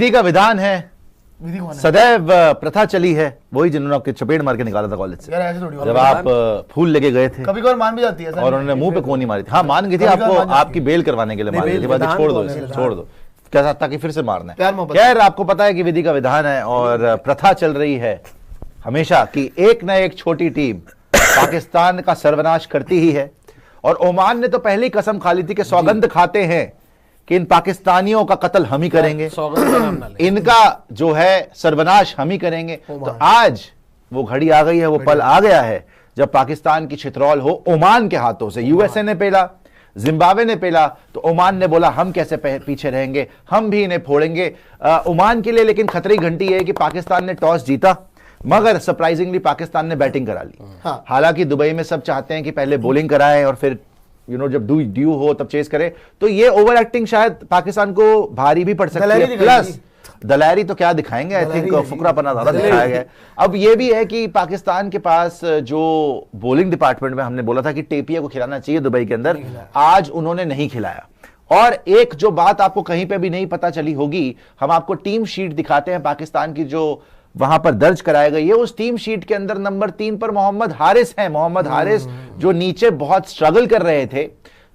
विधि का विधान है, विधि कौन है? सदैव प्रथा चली है, वही जिन्होंने आपके चपेट मार के निकाला था कॉलेज से। यार ऐसे थोड़ी जब आप फूल लेके गए थे कभी कभार मान भी जाती है और उन्होंने मुंह पे कोनी मारी थी। हाँ मान गई थी, आपको आपकी बेल करवाने के लिए मान गई थी, बात छोड़ दो इसे, छोड़ दो क्या ताकि फिर से मारना है। खैर आपको पता है कि विधि का विधान है और प्रथा चल रही है हमेशा कि एक न एक छोटी टीम पाकिस्तान का सर्वनाश करती ही है। और ओमान ने तो पहले ही कसम खा ली थी कि सौगंध खाते हैं कि इन पाकिस्तानियों का कत्ल हम ही करेंगे, इनका जो है सर्वनाश हम ही करेंगे। तो आज वो घड़ी आ गई है, वो पल आ गया है जब पाकिस्तान की छित्रौल हो ओमान के हाथों से। यूएसए ने पेला, जिम्बाब्वे ने पेला, तो ओमान ने बोला हम कैसे पीछे रहेंगे, हम भी इन्हें फोड़ेंगे। ओमान के लिए लेकिन खतरे की घंटी है कि पाकिस्तान ने टॉस जीता मगर सरप्राइजिंगली पाकिस्तान ने बैटिंग करा ली। हाँ। हालांकि दुबई में सब चाहते हैं कि पहले बॉलिंग कराएं और फिर जब ड्यू हो तब चेस करे, तो ये ओवर एक्टिंग शायद पाकिस्तान को भारी भी पड़ सकती है। प्लस दलारी तो क्या दिखाएंगे, आई थिंक फुकरापना ज्यादा दिखाया गया। अब ये भी है कि पाकिस्तान के पास जो बॉलिंग डिपार्टमेंट में हमने बोला था कि टेपिया को खिलाना चाहिए दुबई के अंदर, आज उन्होंने नहीं खिलाया। और एक जो बात आपको कहीं पे भी नहीं पता चली होगी, हम आपको टीम शीट दिखाते हैं पाकिस्तान की जो वहां पर दर्ज कराई गई है। उस टीम शीट के अंदर नंबर 3 पर मोहम्मद हारिस हैं। मोहम्मद हारिस जो नीचे बहुत स्ट्रगल कर रहे थे,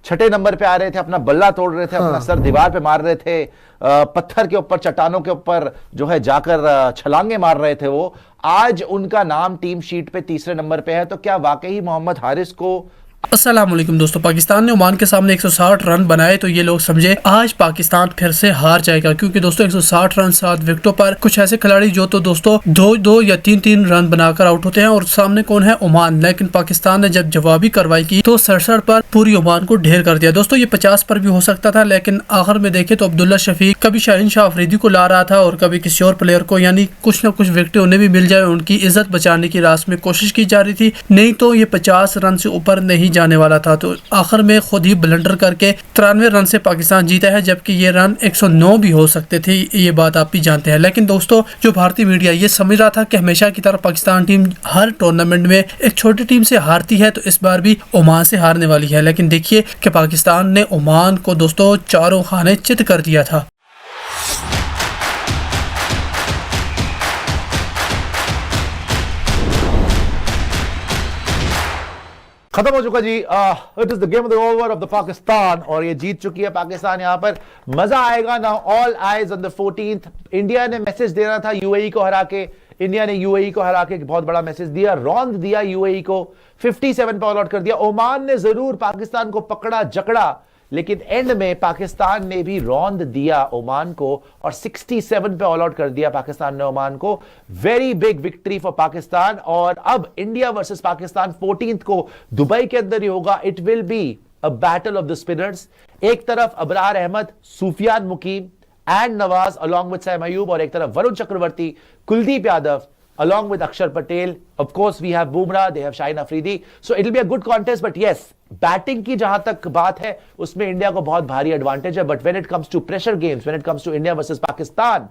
छठे नंबर पे आ रहे थे, अपना बल्ला तोड़ रहे थे, अपना सर दीवार पे मार रहे थे, पत्थर के ऊपर चट्टानों के ऊपर जो है जाकर छलांगे मार रहे थे, वो आज उनका नाम टीम शीट पे तीसरे नंबर पे है। तो क्या वाकई मोहम्मद हारिस को अस्सलाम वालेकुम दोस्तों, पाकिस्तान ने ओमान के सामने 160 रन बनाए तो ये लोग समझे आज पाकिस्तान फिर से हार जाएगा, क्योंकि दोस्तों 160 रन 7 विकेटों पर कुछ ऐसे खिलाड़ी जो तो दोस्तों 2-2 या 3-3 रन बनाकर आउट होते हैं और सामने कौन है, ओमान। लेकिन पाकिस्तान ने जब जवाबी कार्रवाई की तो 67 पर पूरी ओमान को ढेर कर दिया। दोस्तों ये 50 पर भी हो सकता था, लेकिन आखिर में देखे तो अब्दुल्ला शफीक कभी शाहीन शाह अफरीदी को ला रहा था और कभी किसी और प्लेयर को, यानी कुछ न कुछ विकेटें उन्हें भी मिल जाए, उनकी इज्जत बचाने की रास में कोशिश की जा रही थी। नहीं तो ये 50 रन से ऊपर नहीं जाने वाला था। तो आखिर में खुद ही ब्लंडर करके 93 रन से पाकिस्तान जीता है, जबकि ये रन 109 भी हो सकते थे, ये बात आप भी जानते हैं। लेकिन दोस्तों जो भारतीय मीडिया ये समझ रहा था कि हमेशा की तरह पाकिस्तान टीम हर टूर्नामेंट में एक छोटी टीम से हारती है, तो इस बार भी ओमान से हारने वाली है। लेकिन देखिए कि पाकिस्तान ने ओमान को दोस्तों चारों खाने चित कर दिया था। खत्म हो चुका जी। It is the game of the over of the Pakistan और ये जीत चुकी है पाकिस्तान। यहां पर मजा आएगा ना। All eyes on the 14th। India ने मैसेज देना था यूएई को हरा के, इंडिया ने यूएई को हरा के बहुत बड़ा मैसेज दिया, रौंद दिया यूएई को, 57 पे ऑल आउट कर दिया। ओमान ने जरूर पाकिस्तान को पकड़ा जकड़ा, लेकिन एंड में पाकिस्तान ने भी रौंद दिया ओमान को और 67 पे ऑल आउट कर दिया पाकिस्तान ने ओमान को। Very big victory for Pakistan. और अब इंडिया वर्सेस पाकिस्तान 14th को दुबई के अंदर ही होगा। It will be a battle of the spinners. एक तरफ Abrar Ahmed, Sufiyan Mukim and Nawaz along with Saim Ayub, और एक तरफ Varun Chakravarthy, Kuldeep Yadav along with Akshar Patel. Of course we have Bumrah, they have Shaheen Afridi, so it will be a good contest. But yes, batting की जहां तक बात है उसमें इंडिया को बहुत भारी एडवांटेज है। But when it comes to pressure games, when it comes to India versus Pakistan,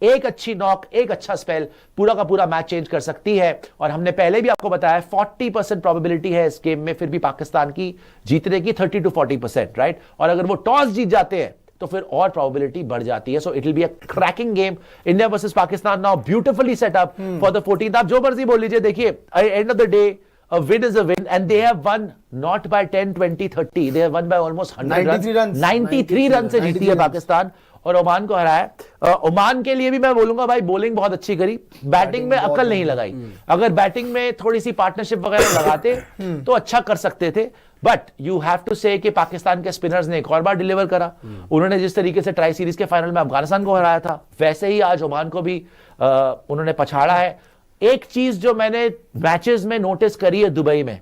एक अच्छी नॉक, एक अच्छा स्पेल पूरा का पूरा मैच चेंज कर सकती है। और हमने पहले भी आपको बताया 40% प्रोबेबिलिटी है इस गेम में फिर भी पाकिस्तान की जीतने की, 30 to 40%, राइट। और अगर वो टॉस जीत जाते हैं तो फिर और प्रोबेबिलिटी बढ़ जाती है। So it will be a cracking game. India versus Pakistan now beautifully set up for the 14th। आप जो मर्जी बोल लीजिए, देखिए end of the day a win is a win and they have won not by 10 20 30, they have won by almost 100 runs। 93 run से जीती है पाकिस्तान और ओमान को हराया। ओमान के लिए भी मैं बोलूंगा भाई, बॉलिंग बहुत अच्छी करी, बैटिंग में अकल नहीं लगाई। अगर बैटिंग में थोड़ी सी पार्टनरशिप वगैरह लगाते तो अच्छा कर सकते थे। बट यू हैव टू से कि पाकिस्तान के स्पिनर्स ने एक और बार डिलीवर करा। उन्होंने जिस तरीके से ट्राई सीरीज के फाइनल में अफगानिस्तान को हराया था, वैसे ही आज ओमान को भी उन्होंने पछाड़ा है। एक चीज जो मैंने मैचेस में नोटिस करी है दुबई में,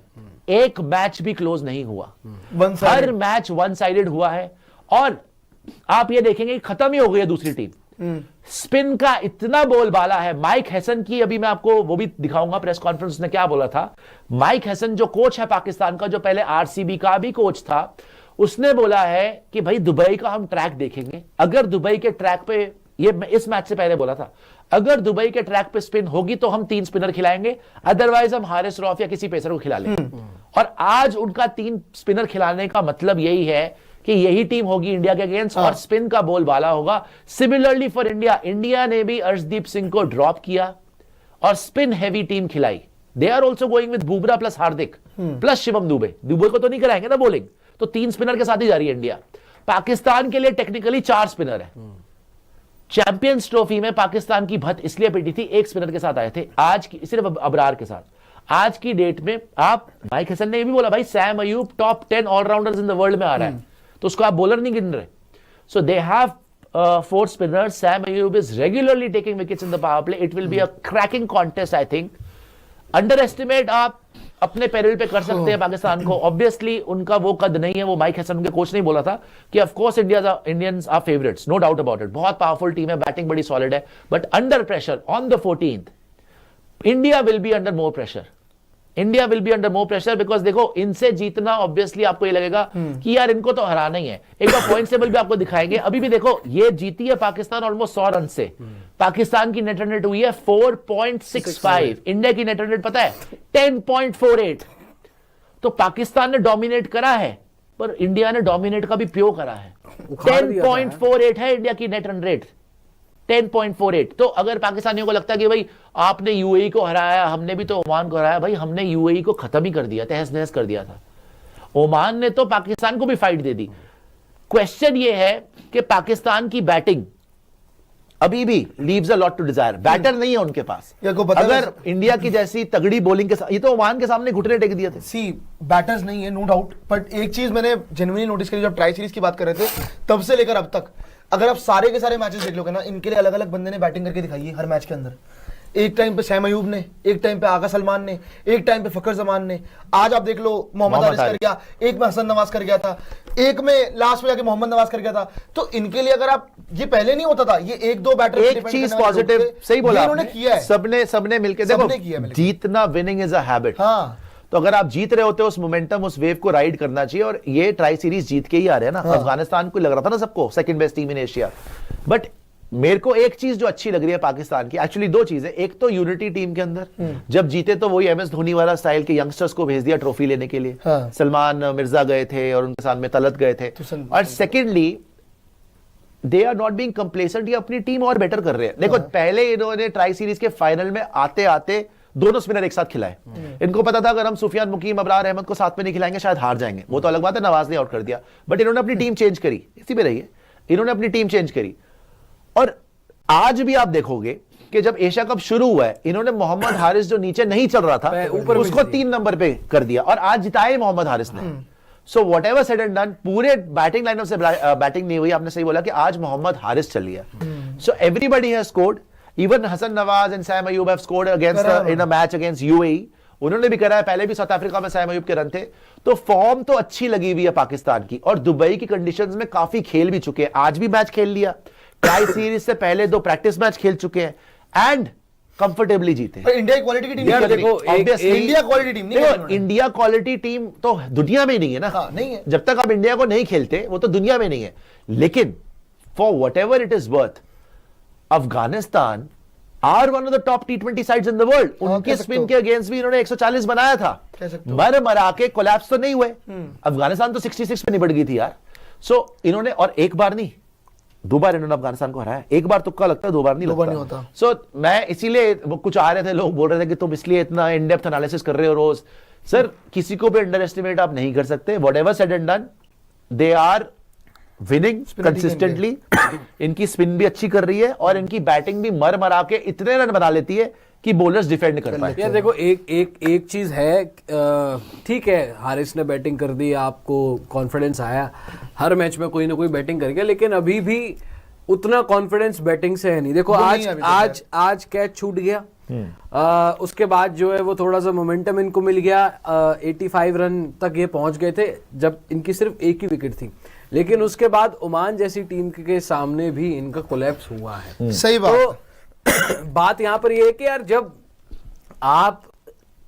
एक मैच भी क्लोज नहीं हुआ, हर मैच वन साइडेड हुआ है। और आप ये देखेंगे खत्म ही हो गई है दूसरी टीम। स्पिन का इतना बोलबाला है। माइक हैसन की अभी मैं आपको वो भी दिखाऊंगा प्रेस कॉन्फ्रेंस ने क्या बोला था। माइक हैसन जो कोच है पाकिस्तान का, जो पहले आरसीबी का भी कोच था, उसने बोला है कि भाई दुबई का हम ट्रैक देखेंगे। अगर दुबई के ट्रैक पे, ये इस मैच से पहले बोला था, अगर दुबई के ट्रैक पे स्पिन होगी तो हम 3 स्पिनर खिलाएंगे, अदरवाइज हम हारिस रऊफ या किसी पेसर को खिला लेंगे। और आज उनका 3 स्पिनर खिलाने का मतलब यही है कि यही टीम होगी इंडिया के अगेंस्ट और स्पिन का बोलबाला होगा। सिमिलरली फॉर इंडिया, इंडिया ने भी अर्शदीप सिंह को ड्रॉप किया और स्पिन हैवी टीम खिलाई। They are also going with Bumrah plus Hardik plus Shivam Dube. Dube को तो नहीं कराएंगे ना बॉलिंग, तो 3 स्पिनर के साथ ही जा रही है इंडिया। पाकिस्तान के लिए टेक्निकली 4 स्पिनर है। चैंपियंस ट्रॉफी में पाकिस्तान की भत इसलिए पिटी थी, 1 स्पिनर के साथ आए थे, आज की सिर्फ अबरार के साथ। आज की डेट में आप, माइक हसन ने ये भी बोला भाई Sam Ayub top 10 allrounders in the world में आ रहा है, तो उसको आप बॉलर नहीं गिन रहे। सो they have 4 spinners. Sam Ayub is regularly taking wickets in the power play. It will be a cracking contest, I think. Underestimate आप अपने पैरल पे कर सकते हैं पाकिस्तान को। ऑब्वियसली उनका वो कद नहीं है, वो माइक हसन उनके कोच ने बोला था कि of course Indians are favourites, no doubt about it. बहुत पावरफुल टीम है, बैटिंग बड़ी सॉलिड है, but under pressure on the 14th India will be under more pressure. India will be under more pressure because देखो इनसे जीतना obviously आपको ये लगेगा कि यार इनको तो हराना ही है। एक बार पॉइंट टेबल भी आपको दिखाएंगे। अभी भी देखो ये जीती है पाकिस्तान ऑलमोस्ट 100 रन से। पाकिस्तान की नेट रन रेट हुई है 4.65, इंडिया की नेट रन रेट पता है 10.48। तो पाकिस्तान ने डोमिनेट करा है, पर इंडिया ने डोमिनेट का भी प्यो करा है। 10.48 है इंडिया की नेट रन रेट, 10.48। तो अगर पाकिस्तानियों को लगता है कि भाई आपने यूएई को हराया, हमने भी तो ओमान को हराया, भाई हमने यूएई को खत्म ही कर दिया, तहस नहस कर दिया था। ओमान ने तो पाकिस्तान को भी फाइट दे दी। क्वेश्चन ये है कि पाकिस्तान की बैटिंग अभी भी leaves a lot to desire. Batter नहीं है उनके पास। अगर इंडिया की जैसी तगड़ी बॉलिंग के साथ, ये तो ओमान के सामने घुटने टेक दिए थे। सी बैटर्स नहीं है नो डाउट, बट एक चीज मैंने जेन्युइनली नोटिस करी जब ट्राई सीरीज की बात कर रहे थे तब से लेकर अब तक, अगर आप सारे के सारे मैचेस देख लोगे ना, इनके लिए अलग अलग बंदे ने बैटिंग करके दिखाई है हर मैच के अंदर। एक टाइम पे सैम अयूब ने, एक टाइम पे आगा सलमान ने, एक टाइम पे फखर जमान ने, आज आप देख लो मोहम्मद हारिस कर गया, एक में हसन नवाज कर गया था, एक में लास्ट में जाके मोहम्मद नवाज कर गया था। तो इनके लिए अगर आप, ये पहले नहीं होता था, ये 1-2 बैटर एक चीज पॉजिटिव सही बोला उन्होंने किया है, सबने मिलकर देखो जीतना, विनिंग इज अ हैबिट। हाँ, तो अगर आप जीत रहे होते हो, उस मोमेंटम उस वेव को राइड करना चाहिए। और ये ट्राई सीरीज जीत के ही आ रहे हैं ना। हाँ। अफगानिस्तान को लग रहा था ना सबको second best team in Asia, but मेरे को एक चीज जो अच्छी लग रही है पाकिस्तान की, एक्चुअली 2 चीजें। एक तो यूनिटी टीम के अंदर, जब जीते तो वही एमएस धोनी वाला स्टाइल के यंगस्टर्स को भेज दिया ट्रॉफी लेने के लिए। हाँ। सलमान मिर्जा गए थे और उनके साथ में तलत गए थे। और secondly they are not being complacent, ये अपनी टीम और बेटर कर रहे हैं। देखो पहले इन्होंने ट्राई सीरीज के फाइनल में आते आते दोनों स्पिनर एक साथ खिलाए। इनको पता था अगर हम सुफियान मुकीम, अबरार अहमद को साथ में नहीं खिलाएंगे शायद हार जाएंगे। वो तो अलग बात है, नवाज ने आउट कर दिया, बट इन्होंने अपनी टीम चेंज करी। इसी में रहिए, इन्होंने अपनी टीम चेंज करी। और आज भी आप देखोगे कि जब एशिया कप शुरू हुआ है, इन्होंने मोहम्मद हारिस जो नीचे नहीं चल रहा था उसको 3 नंबर पे कर दिया और आज जिताए मोहम्मद हारिस ने। So what ever said and done, पूरे बैटिंग लाइनअप से बैटिंग नहीं हुई। आपने सही बोला कि आज मोहम्मद हारिस चल लिया। So everybody has scored, even Hasan Nawaz and Saim Ayub have scored against in a match against UAE. उन्होंने भी करा है, पहले भी साउथ अफ्रीका में सैम अयूब के रन थे। तो फॉर्म तो अच्छी लगी हुई है पाकिस्तान की, और दुबई की कंडीशंस में काफी खेल भी चुके हैं। आज भी मैच खेल लिया, ट्राई सीरीज से पहले 2 प्रैक्टिस मैच खेल चुके हैं एंड कंफर्टेबली जीते। इंडिया क्वालिटी की टीम, इंडिया क्वालिटी टीम नहीं, इंडिया क्वालिटी टीम तो दुनिया में ही नहीं है ना। हाँ, नहीं है। जब तक आप इंडिया को नहीं खेलते वो तो दुनिया में नहीं है। लेकिन for whatever it is worth, Afghanistan are one of the top T20 sides in the world. उनके स्पिन के अगेंस्ट भी इन्होंने 140 बनाया था, मरा के कोलैप्स तो नहीं हुए। अफगानिस्तान तो 66 पे निपट गई थी यार। सो इन्होंने, और एक बार नहीं 2 बार इन्होंने अफगानिस्तान को हराया। एक बार तुक्का लगता है, 2 बार नहीं लगता। सो मैं इसीलिए, कुछ आ रहे थे लोग बोल रहे थे कि तुम इसलिए इतना इन डेप्थ एनालिसिस कर रहे हो रोज। सर किसी को भी अंडर एस्टिमेट आप नहीं कर सकते। Whatever said and done, they are winning consistently. इनकी स्पिन भी अच्छी कर रही है और इनकी बैटिंग भी मरा के इतने रन बना लेती है कि बॉलर्स डिफेंड कर पाए। यार देखो एक चीज है, ठीक है हारिस ने बैटिंग कर दी, आपको कॉन्फिडेंस आया, हर मैच में कोई ना कोई बैटिंग कर गया, लेकिन अभी भी उतना कॉन्फिडेंस बैटिंग से है नहीं। देखो आज कैच छूट गया, उसके बाद जो है वो थोड़ा सा मोमेंटम इनको मिल गया। 85 रन तक ये पहुंच गए थे जब इनकी सिर्फ एक ही विकेट थी, लेकिन उसके बाद ओमान जैसी टीम के सामने भी इनका कोलैप्स हुआ है। सही बात। तो बात यहां पर ये है कि यार जब आप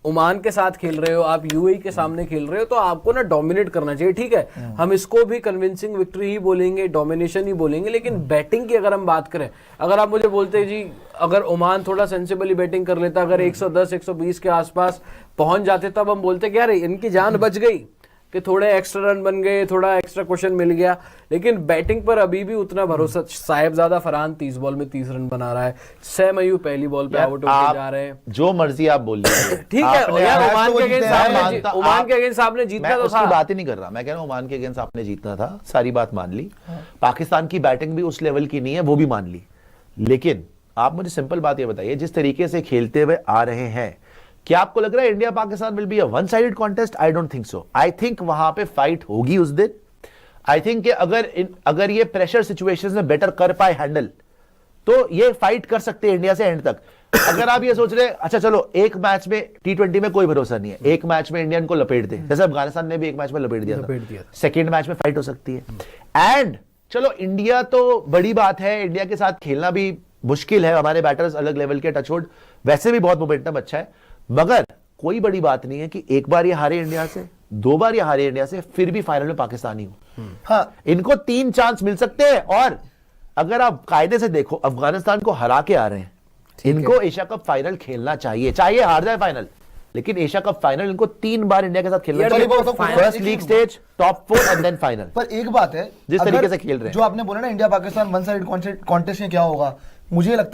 ओमान के साथ खेल रहे हो, आप यूएई के सामने खेल रहे हो, तो आपको ना डोमिनेट करना चाहिए। ठीक है, हम इसको भी कन्विंसिंग विक्ट्री ही बोलेंगे, डोमिनेशन ही बोलेंगे, लेकिन बैटिंग की अगर हम बात करें, अगर आप मुझे बोलते जी अगर ओमान थोड़ा सेंसिबली बैटिंग कर लेता, अगर 110 120 के आसपास पहुंच जाते, तब हम बोलते कि यार इनकी जान बच गई। कि थोड़े एक्स्ट्रा रन बन गए, थोड़ा एक्स्ट्रा क्वेश्चन मिल गया, लेकिन बैटिंग पर अभी भी उतना भरोसा। साहिबजादा फरहान 30 बॉल में 30 रन बना रहा है, सैम अय्यूब पहली बॉल पे आउट होकर जा रहे हैं। जो मर्जी आप बोल लीजिए, ठीक है यार, ओमान के अगेंस्ट आपने जीतना मैं तो उसकी था। बात ही नहीं कर रहा, मैं कह रहा हूं ओमान के अगेंस्ट आपने जीतना था, सारी बात मान ली। पाकिस्तान की बैटिंग भी उस लेवल की नहीं है, वो भी मान ली। लेकिन आप मुझे सिंपल बात ये बताइए, जिस तरीके से खेलते हुए आ रहे हैं, क्या आपको लग रहा है India Pakistan will be a one sided contest? I don't think so. I think वहां पे फाइट होगी उस दिन। आई थिंक कि अगर ये प्रेशर सिचुएशंस में बेटर कर पाए हैंडल, तो ये फाइट कर सकते हैं इंडिया से एंड तक। अगर आप ये सोच रहे हैं अच्छा चलो एक मैच में T20 में कोई भरोसा नहीं है, एक मैच में इंडियन को लपेट दे, जैसे अफगानिस्तान ने भी एक मैच में लपेट दिया था, सेकेंड मैच में फाइट हो सकती है। एंड चलो इंडिया तो बड़ी बात है, इंडिया के साथ खेलना भी मुश्किल है, हमारे बैटर्स अलग लेवल के, टचवुड वैसे भी बहुत मोमेंटम अच्छा है, मगर कोई बड़ी बात नहीं है कि एक बार ये हारे इंडिया से, 2 बार ये हारे इंडिया से, फिर भी फाइनल में पाकिस्तानी हो। हाँ, इनको 3 चांस मिल सकते हैं। और अगर आप कायदे से देखो, अफगानिस्तान को हरा के आ रहे हैं, इनको एशिया कप फाइनल खेलना चाहिए, चाहे हार जाए फाइनल, लेकिन एशिया कप फाइनल इनको 3 बार इंडिया के साथ खेलना चाहिए। First league stage, top 4 and then final. पर एक बात है, जिस तरीके से खेल रहे हैं, जो आपने बोला ना India Pakistan one side contest में क्या होगा, मुझे लगता है